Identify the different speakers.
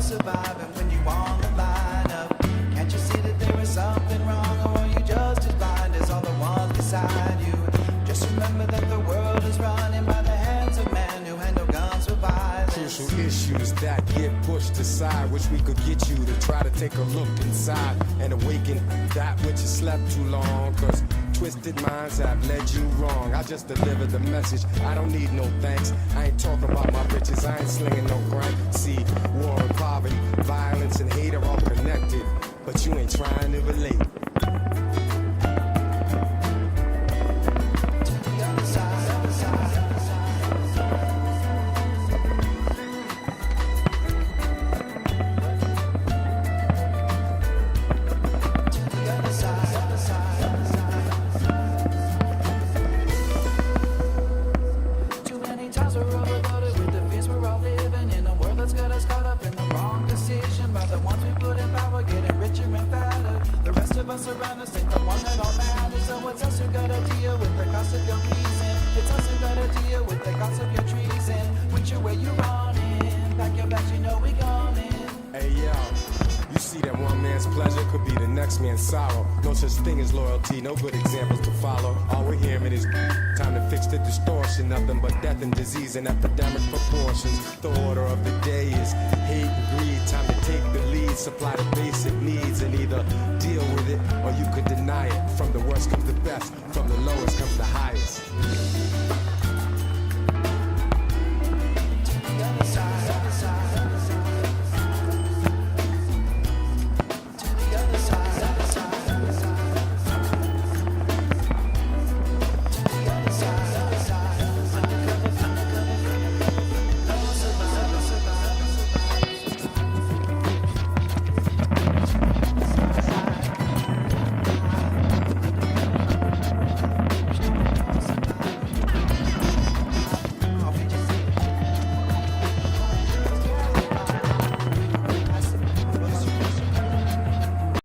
Speaker 1: surviving when you on the lineup. Can't you see that there is something wrong, or are you just as blind as all the ones beside you? Just remember that the world is running by the hands of men who handle guns for violence.
Speaker 2: Crucial issues that get pushed aside. Wish we could get you to try to take a look inside and awaken that which has slept too long. Cause twisted minds have led you wrong. I just delivered the message. I don't need no thanks. I ain't talking about my riches. I ain't slinging no grind. See, war and poverty, violence and hate are all connected, but you ain't trying to relate.
Speaker 1: Around us ain't the one that all matters. So it's us who gotta deal with the cost of your reason. It's us who gotta deal with the cost of your treason. Which way you running? Pack your bags, you know we gone in.
Speaker 2: Hey yo, you see that one man's pleasure could be the next man's sorrow. No such thing as loyalty, no good examples to follow. All we're hearing is time to fix the distortion. Nothing but death and disease and epidemic proportions. The order of the day is hate and greed. Time to take the lead, supply the basic needs, and either deal with it or you could deny it. From the worst comes the best, from the lowest comes the highest.